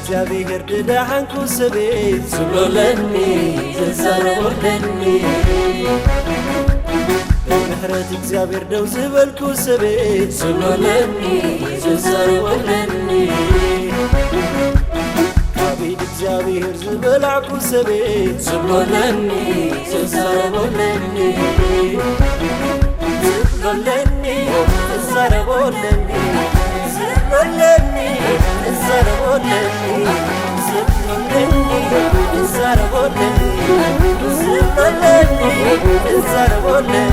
እግዚአብሔር ድዳንኩ ስቤት ዝብሎለኒ ዝዛረቦለኒ በምህረት እግዚአብሔር ደው ዝበልኩ ስቤት ዝብሎለኒ ዝዛረቦለኒ አቤት እግዚአብሔር ዝበላኩ ስቤት ዝብሎለኒ ዝዛረቦለኒ ዝብሎለኒ ዝዛረቦለኒ ዝብሎለኒ ዝዛረቦለኒ ዝብሎለኒ ዝዛረቦለኒ ዝብሎለኒ ዝዛረቦለኒ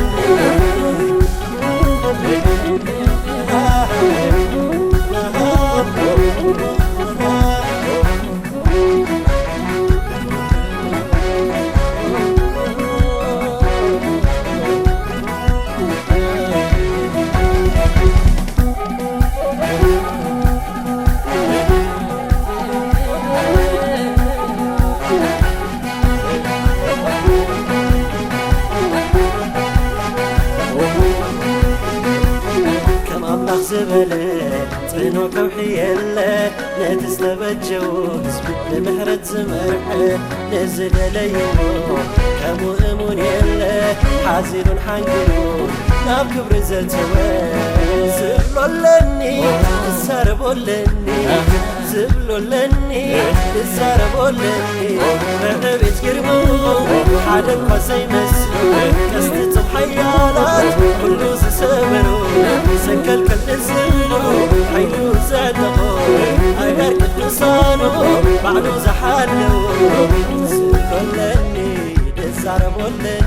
زبلة طينو كوحيلة نتستبجو لمحرد زمرحة نزل ليمو كمو امون يلا حازلون حنقلون ناب كبر زلتوان زبلولني زاربولني زبلولني زاربولني مرحبت كرمو حادم قصي مسلو كستتم حيالات كلو زسبرو سكل كل زلو حيلو زادقو أغير كتنصانو بعدو زحالو زبلولني زاربولني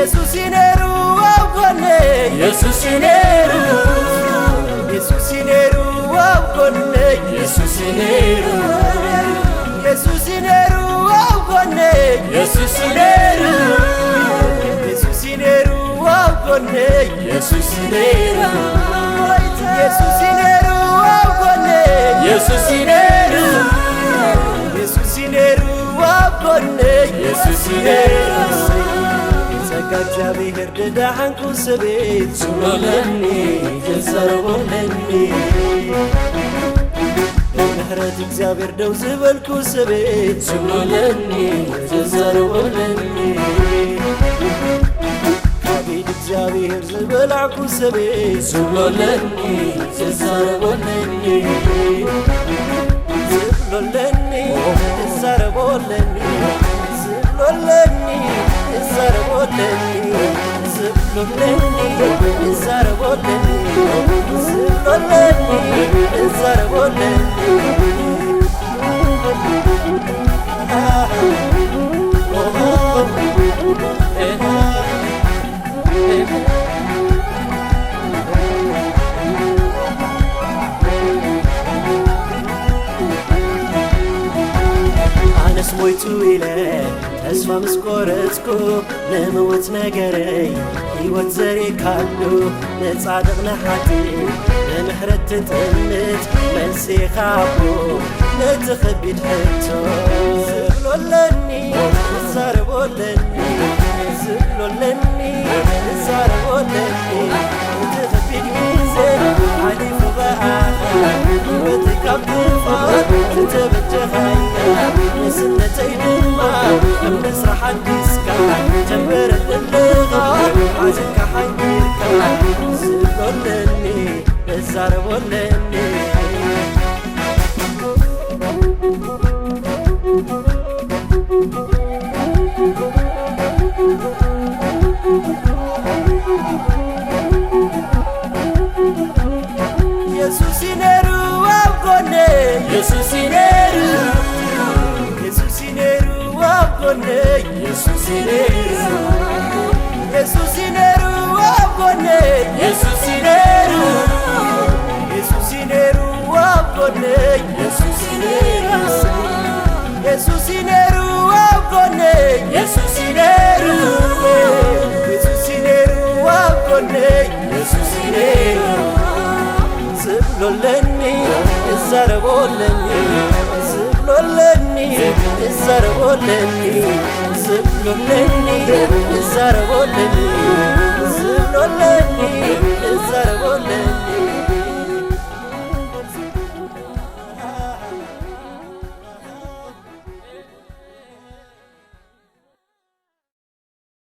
Jesus ineru awkone Jesus ineru awkone Jesus ineru awkone Jesus ineru awkone Jesus ineru awkone Jesus ineru awkone Jesus ineru እግዚአብሔር ድዳንኩ ስቤት ዝብሎለኒ ዝዛረቦለኒ በምህረት እግዚአብሔር ደው ዝበልኩ ስቤት ዝብሎለኒ ዝዛረቦለኒ አቤት እግዚአብሔር ዝበላኩ ስቤት ዝብሎለኒ ዝዛረቦለኒ ዝብሎለኒ ዝዛረቦለኒ ዝብሎለኒ زاربولني زبلولني زاربولني زبلولني زاربولني أنا سمويتو إليه ተስፋ ምስቆረጽኩ ለመወት ነገረይ ሕይወት ዘሬ ካሉ ነጻድቕ ነሓቲ ለምሕረት ትጥምት መልሲኻ ኣቦ ነቲ ኸቢድ ሕቶ ዝብሎለኒ ዝዛረቦለኒ ዝብሎለኒ ዝዛረቦለኒ እቲ ኸቢድ ግዜ ሓሊፉ በኣኻ ሕይወት ካብ ጥፋት ዝተበጀኻያ ንስነተይ ድማ مسرح الديسكا جنبرت اللغة عايزك حيركا زبلولني زاربولني يسوع سينيرو أبغوني يسوع سينيرو abgonne Yesusineru Yesusineru abgonne Yesusineru Yesusineru abgonne Yesusineru Yesusineru abgonne Yesusineru Yesusineru abgonne Yesusineru Zibloleni Zarboleni Zibloleni Zarboleni Zibloleni Zarboleni Zibloleni